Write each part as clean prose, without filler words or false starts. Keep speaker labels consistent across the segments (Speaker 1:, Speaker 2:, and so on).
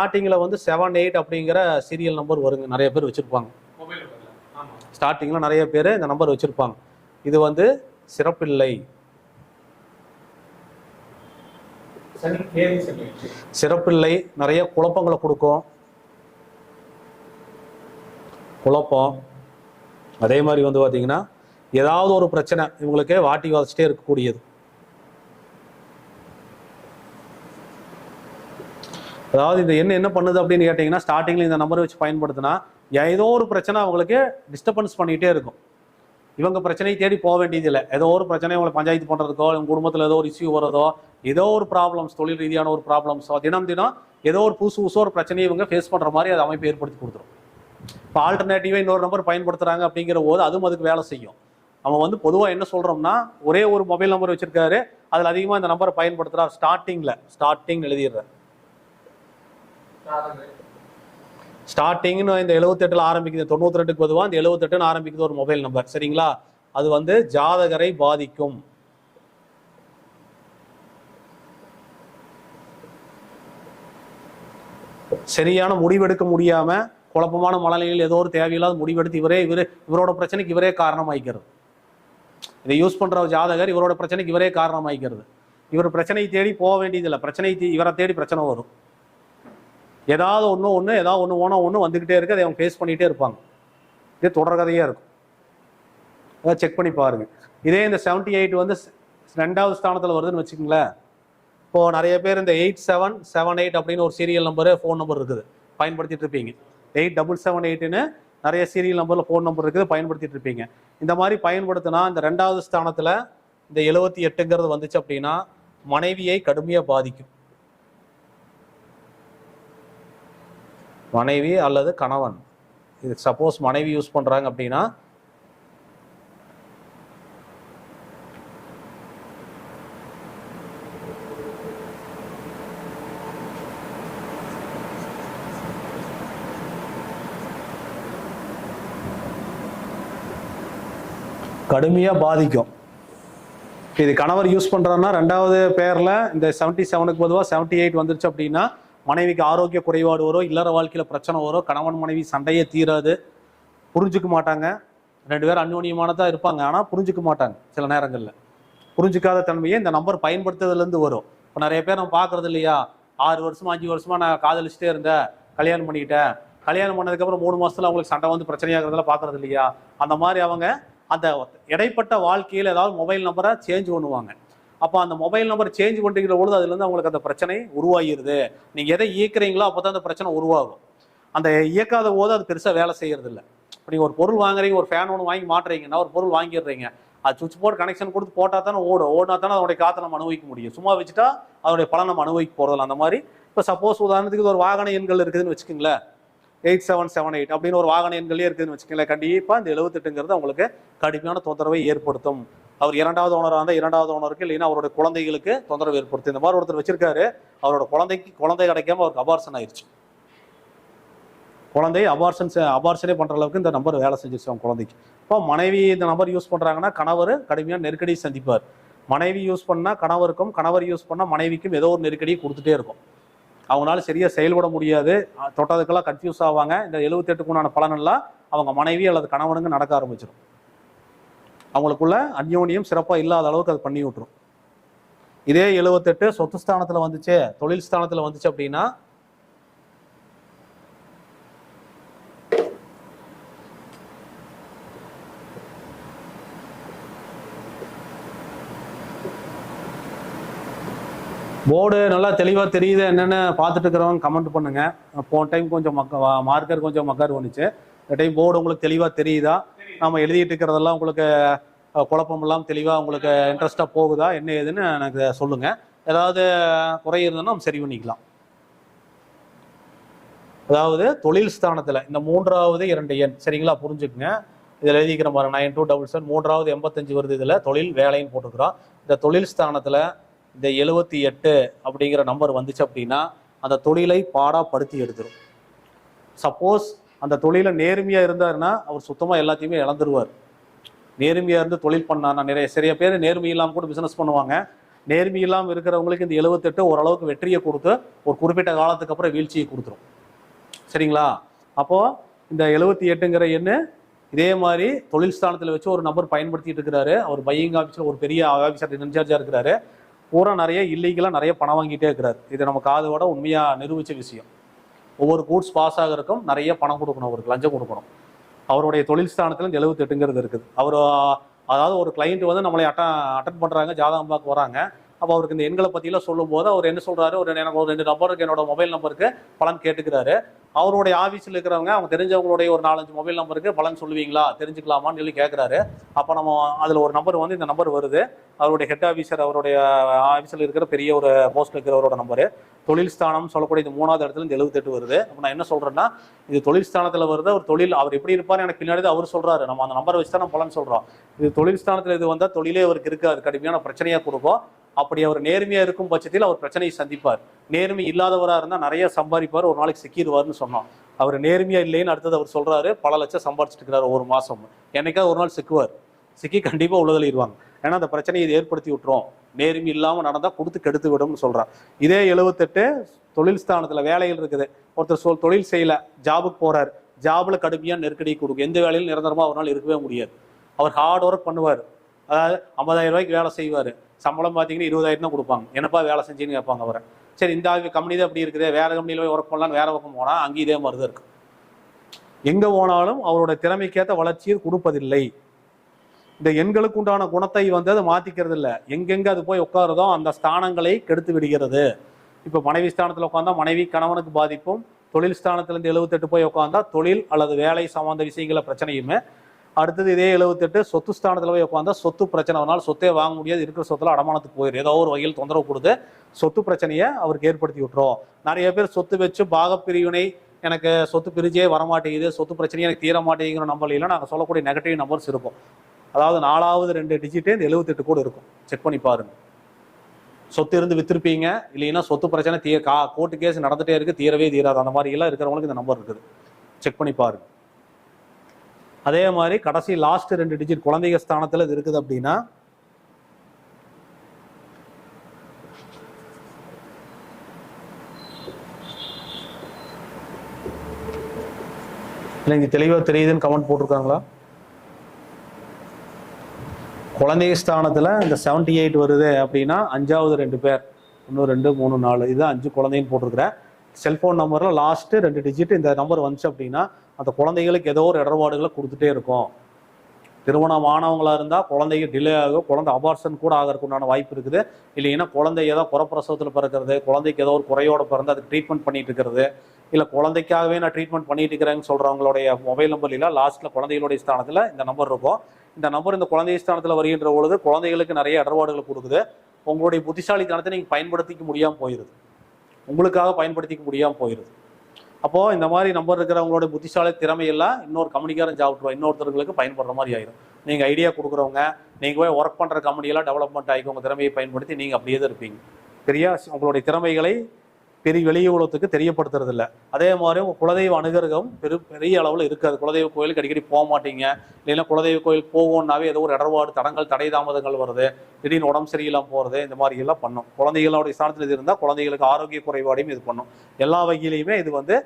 Speaker 1: ஸ்டார்டிங்கில் வந்து 78 அப்படிங்கிற சீரியல் நம்பர் வருங்க, நிறைய பேர் வச்சுருப்பாங்க. ஸ்டார்டிங்கில் நிறைய பேர் இந்த நம்பர் வச்சுருப்பாங்க. இது வந்து சிறப்பில்லை. சிறப்பில்லை நிறைய குழப்பங்களை கொடுக்கும், குழப்பம். அதே மாதிரி வந்து பார்த்தீங்கன்னா ஏதாவது ஒரு பிரச்சனை இவங்களுக்கு வாட்டி வதச்சிட்டே இருக்கக்கூடியது. அதாவது இந்த என்ன பண்ணுது அப்படின்னு கேட்டிங்கன்னா, ஸ்டார்டிங்கில் இந்த நம்பரை வச்சு பயன்படுத்தினா ஏதோ ஒரு பிரச்சனை அவங்களுக்கு டிஸ்டர்பன்ஸ் பண்ணிகிட்டே இருக்கும். இவங்க பிரச்சனையை தேடி போக வேண்டியதில்லை. ஏதோ ஒரு பிரச்சனை இவங்களை பஞ்சாயத்து பண்ணுறதுக்கோ, இவங்க குடும்பத்தில் ஏதோ ஒரு இஷ்யூ வரதோ, ஏதோ ஒரு ப்ராப்ளம்ஸ், தொழில் ரீதியான ஒரு ப்ராப்ளம்ஸோ, தினம் ஏதோ ஒரு புதுசு ஒரு பிரச்சனையை இவங்க ஃபேஸ் பண்ணுற மாதிரி அது அமைப்பு ஏற்படுத்தி கொடுத்துரும். இப்போ ஆல்டர்னேட்டிவாக இன்னொரு நம்பர் பயன்படுத்துகிறாங்க அப்படிங்கிற போது அதுவும் அதுக்கு வேலை செய்யும். நம்ம வந்து பொதுவாக என்ன சொல்கிறோம்னா, ஒரே ஒரு மொபைல் நம்பர் வச்சுருக்காரு, அதில் அதிகமாக இந்த நம்பரை பயன்படுத்துகிறார். ஸ்டார்டிங் எழுதிடுறேன். ஸ்டார்டிங்னு இந்த 78 ஆரம்பிக்குது, 92க்கு பொதுவாக இந்த 78 ஆரம்பிக்குது ஒரு மொபைல் நம்பர், சரிங்களா? அது வந்து ஜாதகரை பாதிக்கும். சரியான முடிவெடுக்க முடியாம குழப்பமான மனநிலையில் ஏதோ ஒரு தேவையில்லாத முடிவெடுத்து இவரோட பிரச்சனைக்கு இவரே காரணமாய்க்கிறது. இதை யூஸ் பண்ற ஜாதகர் இவரோட பிரச்சனைக்கு இவரே காரணமாய்க்கிறது. இவர் பிரச்சனையை தேடி போக வேண்டியதில்லை, இவரை தேடி பிரச்சனை வரும். ஏதாவது ஒன்று வந்துக்கிட்டே இருக்கு, அதை அவங்க ஃபேஸ் பண்ணிகிட்டே இருப்பாங்க. இது தொடர் கதையாக இருக்கும், அதான் செக் பண்ணி பாருங்க. இதே இந்த 78 வந்து 2வது ஸ்தானத்தில் வருதுன்னு வச்சுக்கோங்களேன். இப்போது நிறைய பேர் இந்த 8778 அப்படின்னு ஒரு சீரியல் நம்பரு ஃபோன் நம்பர் இருக்குது, பயன்படுத்திட்டு இருப்பீங்க. 8778ன்னு நிறைய சீரியல் நம்பரில் ஃபோன் நம்பர் இருக்குது, பயன்படுத்திட்டு இருப்பீங்க. இந்த மாதிரி பயன்படுத்தினா இந்த 2வது ஸ்தானத்தில் இந்த 78ங்கிறது வந்துச்சு அப்படின்னா மனைவியை கடுமையாக பாதிக்கும். மனைவி அல்லது கணவன், இது சப்போஸ் மனைவி யூஸ் பண்றாங்க அப்படின்னா கடுமையா பாதிக்கும். இது கணவர் யூஸ் பண்றாருன்னா 2வது பேர்ல இந்த 77க்கு பொதுவாக 78 வந்துருச்சு அப்படின்னா மனைவிக்கு ஆரோக்கிய குறைபாடு வரும், இல்லற வாழ்க்கையில பிரச்சனை வரும், கணவன் மனைவி சண்டையே தீராது, புரிஞ்சுக்க மாட்டாங்க. 2 பேரும் அந்யோன்யமானதான் இருப்பாங்க, ஆனால் புரிஞ்சுக்க மாட்டாங்க. சில நேரங்களில் புரிஞ்சுக்காத தன்மையை இந்த நம்பர் பயன்படுத்துறதுலேருந்து வரும். இப்போ நிறைய பேர் நம்ம பார்க்கறது இல்லையா, 6 வருஷமா 5 வருஷமா நான் காதலிச்சுட்டே இருந்தேன், கல்யாணம் பண்ணிக்கிட்டேன், கல்யாணம் பண்ணதுக்கப்புறம் 3 மாசத்துல அவங்களுக்கு சண்டை வந்து பிரச்சனையாகிறதெல்லாம் பார்க்கறது இல்லையா? அந்த மாதிரி அவங்க அந்த இடைப்பட்ட வாழ்க்கையில் ஏதாவது மொபைல் நம்பரை சேஞ்ச் பண்ணுவாங்க. அப்போ அந்த மொபைல் நம்பர் சேஞ்ச் பண்ணிக்கிற பொழுது அதுலேருந்து அவங்களுக்கு அந்த பிரச்சனை உருவாகிடுது. நீங்கள் எதை இயக்குறீங்களோ அப்போ தான் அந்த பிரச்சனை உருவாகும். அந்த இயக்காத போது அது பெருசாக வேலை செய்யறது இல்லை. இப்போ நீங்கள் ஒரு பொருள் வாங்குறீங்க, ஒரு ஃபேன் ஒன்று வாங்கி மாட்டுறீங்கன்னா ஒரு பொருள் வாங்கிடுறீங்க, அது சுவிட்ச் போர்டு கனெக்ஷன் கொடுத்து போட்டால் தானே ஓடினா தானே அதோடைய காற்றை நம்ம அனுபவிக்க முடியும். சும்மா வச்சுட்டா அதோடைய பலன் நம்ம அனுபவிக்க போகிறதில்ல. அந்த மாதிரி இப்போ சப்போஸ் உதாரணத்துக்கு ஒரு வாகன எண்கள் இருக்குதுன்னு வச்சுக்கோங்களேன், 8778 அப்படின்னு ஒரு வாகன எண்களே இருக்குதுன்னு வச்சுக்கோங்களேன், கண்டிப்பாக இந்த 78ங்கிறது அவங்களுக்கு கடுமையான தொந்தரவை ஏற்படுத்தும். அவர் 2வது ஓனராக இருந்தால் 2வது ஓனருக்கு, இல்லைன்னா அவருடைய குழந்தைகளுக்கு தொந்தரவு ஏற்படுத்தும். இந்த மாதிரி ஒருத்தர் வச்சிருக்காரு, அவரோட குழந்தை கிடைக்காம அவருக்கு அபார்ஷன் ஆயிடுச்சு. குழந்தை அபார்ஷனே பண்ற அளவுக்கு இந்த நம்பர் வேலை செஞ்சிருச்சு அவங்க குழந்தைக்கு. இப்போ மனைவி இந்த நம்பர் யூஸ் பண்றாங்கன்னா கணவர் கடுமையான நெருக்கடி சந்திப்பார். மனைவி யூஸ் பண்ணா கணவருக்கும், கணவர் யூஸ் பண்ணா மனைவிக்கும் ஏதோ ஒரு நெருக்கடியை கொடுத்துட்டே இருக்கும். அவங்களால சரியா செயல்பட முடியாது, தொட்டதுக்கெல்லாம் கன்ஃபியூஸ் ஆவாங்க. இந்த 78க்குண்டான பலனெல்லாம் அவங்க மனைவி அல்லது கணவனுங்க நடக்க ஆரம்பிச்சிடும். அவங்களுக்குள்ள அந்யோன்யம் சிறப்பாக இல்லாத அளவுக்கு அது பண்ணி விட்டுரும். இதே 78 சொத்து ஸ்தானத்தில் வந்துச்சு, தொழில் ஸ்தானத்தில் வந்துச்சு அப்படின்னா போர்டு நல்லா தெளிவாக தெரியுது என்னென்னு பார்த்துட்டு இருக்கிறவங்க கமெண்ட் பண்ணுங்க. போன டைம் கொஞ்சம் மார்க்கர் கொஞ்சம் மக்கார் வந்துச்சு, இந்த டைம் போர்டு உங்களுக்கு தெளிவாக தெரியுதா? நம்ம எழுதிட்டு இருக்கிறதெல்லாம் உங்களுக்கு குழப்பம் இல்லாமல் தெளிவாக உங்களுக்கு இன்ட்ரெஸ்டாக போகுதா, என்ன ஏதுன்னு எனக்கு சொல்லுங்கள். ஏதாவது குறை இருந்ததுன்னா நம்ம சரி பண்ணிக்கலாம். அதாவது தொழில் ஸ்தானத்தில் இந்த 3வது 2 எண் சரிங்களா, புரிஞ்சுக்குங்க. இதில் எழுதிக்கிற மாதிரி 9277 3வது 85 வருது, இதில் தொழில் வேலைன்னு போட்டுக்கிறோம். இந்த தொழில் ஸ்தானத்தில் இந்த 78 அப்படிங்கிற நம்பர் வந்துச்சு அப்படின்னா அந்த தொழிலை பாடாப்படுத்தி எடுத்துரும். சப்போஸ் அந்த தொழில நேர்மையாக இருந்தாருன்னா அவர் சுத்தமாக எல்லாத்தையுமே இழந்துருவார். நேர்மையாக இருந்து தொழில் பண்ணா, நிறைய பேர் நேர்மை இல்லாமல் கூட பிஸ்னஸ் பண்ணுவாங்க. நேர்மை இல்லாமல் இருக்கிறவங்களுக்கு இந்த 78 ஓரளவுக்கு வெற்றியை கொடுத்து ஒரு குறிப்பிட்ட காலத்துக்கு அப்புறம் வீழ்ச்சியை கொடுத்துரும். சரிங்களா? அப்போ இந்த 78ங்கிற எண்ணு இதே மாதிரி தொழில் ஸ்தானத்தில் வச்சு ஒரு நபர் பயன்படுத்திட்டு இருக்கிறாரு. அவர் பையிங் ஆஃபீஸில் ஒரு பெரிய ஆஃபீஸர் இன்சார்ஜாக இருக்கிறாரு. பூரா நிறைய இல்லீகலாக நிறைய பணம் வாங்கிட்டே இருக்கிறாரு. இது நம்ம காதோட உண்மையாக நிரூபித்த விஷயம். ஒவ்வொரு கூட்ஸ் பாஸ் ஆகிறதுக்கும் நிறைய பணம் கொடுக்கணும், அவருக்கு லஞ்சம் கொடுக்கணும். அவருடைய தொழில் ஸ்தானத்தில் இந்த 78ங்கிறது இருக்குது. அவர் அதாவது ஒரு கிளைண்ட் வந்து நம்மளை அட்டன் பண்ணுறாங்க, ஜாதகம் பார்க்க வராங்க. அப்போ அவருக்கு இந்த எண்களை பற்றிலாம் சொல்லும்போது அவர் என்ன சொல்கிறாரு, எனக்கு ஒரு 2 நம்பருக்கு என்னோட மொபைல் நம்பருக்கு பலன் கேட்டுக்கிறாரு. அவருடைய ஆஃபீஸில் இருக்கிறவங்க அவங்க தெரிஞ்சவங்களுடைய ஒரு 4-5 மொபைல் நம்பருக்கு பலன் சொல்லுவீங்களா, தெரிஞ்சுக்கலாமான்னு சொல்லி கேட்குறாரு. அப்போ நம்ம அதில் ஒரு நம்பர் வந்து இந்த நம்பர் வருது. அவருடைய ஹெட் ஆஃபீஸர், அவருடைய ஆஃபீஸில் இருக்கிற பெரிய ஒரு போஸ்ட் இருக்கிறவரோட நம்பரு. தொழில் ஸ்தானம் சொல்லக்கூடிய இந்த 3வது இடத்துல இந்த 78 வருது. அப்போ நான் என்ன சொல்கிறேன்னா, இது தொழில் ஸ்தானத்தில் வருது. ஒரு தொழில் அவர் எப்படி இருப்பார் எனக்கு பின்னாடி அவர் சொல்கிறாரு. நம்ம அந்த நம்பரை வச்சு தான் நம்ம பலன் சொல்கிறோம். இது தொழில் ஸ்தானத்தில் இது வந்தால் தொழிலே அவருக்கு இருக்காது, கடுமையான பிரச்சனையாக கொடுக்கும். அப்படி அவர் நேர்மையாக இருக்கும் பட்சத்தில் அவர் பிரச்சனையை சந்திப்பார். நேர்மை இல்லாதவராக இருந்தால் நிறைய சம்பாதிப்பார், ஒரு நாளைக்கு சிக்கிடுவார்னு சொன்னோம். அவர் நேர்மையாக இல்லைன்னு அடுத்தது அவர் சொல்கிறாரு, பல லட்சம் சம்பாதிச்சுட்டு இருக்கிறாரு ஒரு மாதம். என்னைக்காவது ஒரு நாள் சிக்குவார். சிக்கி கண்டிப்பாக உள்ளதள்ளிடுவாங்க. ஏன்னா அந்த பிரச்சனையை இது ஏற்படுத்தி விட்டுரும். நேர்மை இல்லாமல் நடந்தால் கொடுத்து கெடுத்து விடும்னு சொல்கிறார். இதே 78 தொழில் ஸ்தானத்தில் வேலையில் இருக்குது. ஒருத்தர் தொழில் செய்யலை, ஜாபுக்கு போகிறார். ஜாபில் கடுமையாக நெருக்கடி கொடுக்கும். எந்த வேலையிலும் நிரந்தரமாக அவரால் இருக்கவே முடியாது. அவர் ஹார்ட் ஒர்க் பண்ணுவார். அதாவது 50,000 ரூபாய்க்கு வேலை செய்வார். சம்பளம் பார்த்தீங்கன்னா 20,000 தான் கொடுப்பாங்க. என்னப்பா வேலை செஞ்சுன்னு கேட்பாங்க அவரை. சரி, இந்த கம்பெனி தான் அப்படி இருக்குது, வேறு கம்பெனியில் போய் ஒர்க் பண்ணலான்னு வேறு பக்கம் போனால் அங்கேயும் இதே மாதிரி தான் இருக்குது. எங்கே போனாலும் அவரோட திறமைக்கேற்ற வளர்ச்சியை கொடுப்பதில்லை. இந்த எண்களுக்கு உண்டான குணத்தை வந்து அதை மாற்றிக்கிறது இல்லை. எங்கெங்கே அது போய் உட்காருதோ அந்த ஸ்தானங்களை கெடுத்து விடுகிறது. இப்போ மனைவி ஸ்தானத்தில் உட்காந்தா மனைவி கணவனுக்கு பாதிப்பும், தொழில் ஸ்தானத்திலேருந்து 78 போய் உட்காந்தா தொழில் அல்லது வேலை சம்பந்த விஷயங்கள பிரச்சனையுமே. அடுத்தது இதே 78 சொத்து ஸ்தானத்தில் போய் உட்காந்தா சொத்து பிரச்சனை. அதனால சொத்தே வாங்க முடியாது, இருக்கிற சொத்துல அடமானத்துக்கு போயிடும். ஏதோ ஒரு வகையில் தொந்தரவு கொடுத்து சொத்து பிரச்சனையை அவருக்கு ஏற்படுத்தி விட்டுரும். நிறைய பேர் சொத்து வச்சு பாகப்பிரிவினை, எனக்கு சொத்து பிரிச்சே வரமாட்டேங்குது, சொத்து பிரச்சனையே எனக்கு தீர மாட்டேங்கிற நம்பர்லாம் நாங்கள் சொல்லக்கூடிய நெகட்டிவ் நம்பர்ஸ் இருக்கும். அதாவது 4வது 2 டிஜிட்டே இந்த 78 கூட இருக்கும். செக் பண்ணி பாருங்க. சொத்து இருந்து வித்திருப்பீங்க, இல்லைன்னா சொத்து பிரச்சனை கோர்ட்டு கேஸ் நடந்துட்டே இருக்கு, தீரவே தீராது. அந்த மாதிரி எல்லாம் இருக்கிறவங்களுக்கு இந்த நம்பர் இருக்குது. செக் பண்ணி பாருங்க. அதே மாதிரி கடைசி லாஸ்ட் 2 டிஜிட் குழந்தைங்க ஸ்தானத்தில் இது இருக்குது அப்படின்னா இல்லை, இங்கே தெளிவாக தெரியுதுன்னு கமெண்ட் போட்டிருக்காங்களா? குழந்தை ஸ்தானத்தில் இந்த 78 வருது அப்படின்னா 5வது 2 பேர், 1 2 3 4, இதுதான் 5 குழந்தைன்னு போட்டிருக்கிறேன். செல்ஃபோன் நம்பரில் லாஸ்ட்டு 2 டிஜிட் இந்த நம்பர் வந்துச்சு அப்படின்னா அந்த குழந்தைகளுக்கு ஏதோ ஒரு இடர்பாடுகளை கொடுத்துட்டே இருக்கும். திருமணம் ஆனவங்களாக இருந்தால் குழந்தைங்க டிலே ஆகும், குழந்தை அபார்ஷன் கூட ஆகிறதுக்கு உண்டான வாய்ப்பு இருக்குது. இல்லைன்னா குழந்தை ஏதோ குறப்பிரசவத்தில் பிறக்கிறது, குழந்தைக்கு ஏதோ ஒரு குறையோடு பிறந்து அதுக்கு ட்ரீட்மெண்ட் பண்ணிட்டு இருக்கிறது, இல்லை குழந்தைக்காகவே நான் ட்ரீட்மெண்ட் பண்ணிட்டு இருக்கிறேன்னு சொல்கிறவங்களுடைய மொபைல் நம்பர்லாம் லாஸ்ட்டில் குழந்தைகளுடைய ஸ்தானத்தில் இந்த நம்பர் இருக்கும். இந்த நம்பர் இந்த குழந்தை ஸ்தானத்தில் வருகின்ற பொழுது குழந்தைகளுக்கு நிறைய இடர்பாடுகளை கொடுக்குது. உங்களுடைய புத்திசாலித்தனத்தை நீங்கள் பயன்படுத்திக்க முடியாமல் போயிடுது, உங்களுக்காக பயன்படுத்திக்க முடியாமல் போயிடுது. அப்போது இந்த மாதிரி நம்பர் இருக்கிறவங்களோட புத்திசாலி திறமையெல்லாம் இன்னொரு கம்பெனிக்காரன் சாப்பிட்ருவோம், இன்னொருத்தர்களுக்கு பயன்படுற மாதிரி ஆயிடும். நீங்கள் ஐடியா கொடுக்குறவங்க, நீங்கள் போய் ஒர்க் பண்ணுற கம்பெனியெல்லாம் டெவலப்மெண்ட் ஆகி உங்கள் திறமையை பயன்படுத்தி நீங்கள் அப்படியே தான் இருப்பீங்க. உங்களுடைய திறமைகளை வெளிய உலகத்துக்கு தெரியப்படுத்துறது இல்லை. அதே மாதிரி உங்கள் குலதெய்வ அனுகிரகம் பெரிய அளவில் இருக்காது. குலதெய்வ கோயிலுக்கு அடிக்கடி போக மாட்டீங்க. இல்லைன்னா குலதெய்வ கோயிலுக்கு போகணுன்னாவே ஏதோ ஒரு இடர்பாடு, தடை தாமதங்கள் வருது, திடீர்னு உடம்பு சரியில்லாமல் போகிறது, இந்த மாதிரி எல்லாம் பண்ணும். குழந்தைகளோடைய ஸ்தானத்தில் இது இருந்தால் குழந்தைகளுக்கு ஆரோக்கிய குறைபாடையும் இது பண்ணும். எல்லா வகையிலையுமே இது வந்து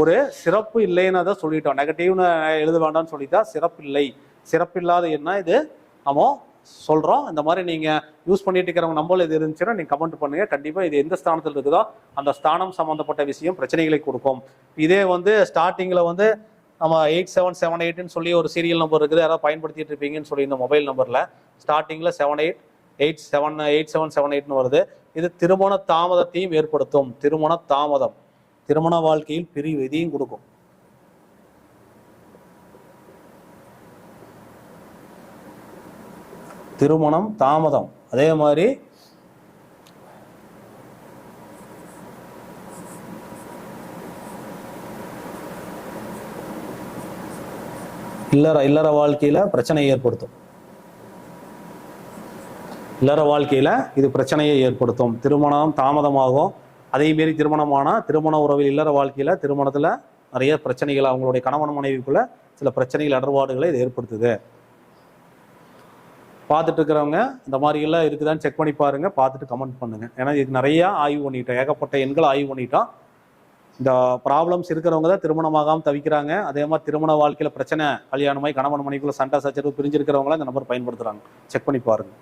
Speaker 1: ஒரு சிறப்பு இல்லைன்னு தான் சொல்லிட்டோம். நெகட்டிவ்னு எழுத வேண்டாம்னு சொல்லிட்டா சிறப்பு இல்லை. சிறப்பில்லாத என்ன இது நம்ம சொல்கிறோம். இந்த மாதிரி நீங்கள் யூஸ் பண்ணிட்டு இருக்கிறவங்க நம்பர் இது இருந்துச்சுன்னா நீங்கள் கமெண்ட் பண்ணுங்கள். கண்டிப்பாக இது எந்த ஸ்தானத்தில் இருக்குதோ அந்த ஸ்தானம் சம்மந்தப்பட்ட விஷயம் பிரச்சனைகளை கொடுக்கும். இதே வந்து ஸ்டார்டிங்கில் வந்து நம்ம 8778ன்னு சொல்லி ஒரு சீரியல் நம்பர் இருக்குது, யாராவது பயன்படுத்திட்டு இருப்பீங்கன்னு சொல்லி இந்த மொபைல் நம்பரில் ஸ்டார்டிங்கில் 788778ன்னு வருது. இது திருமண தாமதத்தையும் ஏற்படுத்தும். திருமண தாமதம், திருமண வாழ்க்கையில் பிரிவு, இதையும் கொடுக்கும். திருமணம் தாமதம். அதே மாதிரி இல்லற வாழ்க்கையில பிரச்சனையை ஏற்படுத்தும். இல்லற வாழ்க்கையில இது பிரச்சனையை ஏற்படுத்தும். திருமணம் தாமதமாகும். அதே மாரி திருமணமானா திருமண உறவில் இல்லற வாழ்க்கையில திருமணத்துல நிறைய பிரச்சனைகள், அவங்களுடைய கணவன் மனைவிக்குள்ள சில பிரச்சனைகள், இடர்பாடுகளை இது ஏற்படுத்துது. பார்த்துட்டு இருக்கிறவங்க இந்த மாதிரி எல்லாம் இருக்குதான்னு செக் பண்ணி பாருங்க, பார்த்துட்டு கமெண்ட் பண்ணுங்க. ஏன்னா இதுக்கு நிறைய ஆய்வு பண்ணிட்டோம், ஏகப்பட்ட எண்களை ஆய்வு பண்ணிட்டோம். இந்த ப்ராப்ளம்ஸ் இருக்கிறவங்க தான் திருமணமாகாமல் தவிக்கிறாங்க. அதே மாதிரி திருமண வாழ்க்கையில் பிரச்சனை, கல்யாணமாய் கணவன் மனைவிக்குள்ள சண்டை சச்சரவு பிரிஞ்சிருக்கிறவங்கள இந்த நம்பர் பயன்படுத்துறாங்க. செக் பண்ணி பாருங்க.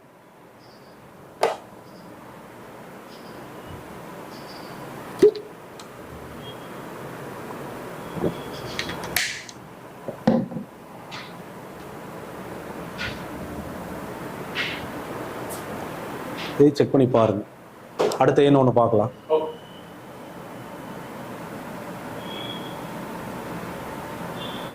Speaker 1: செக் பண்ணி பாருங்க. அடுத்த எண் ஒன்று பார்க்கலாம்.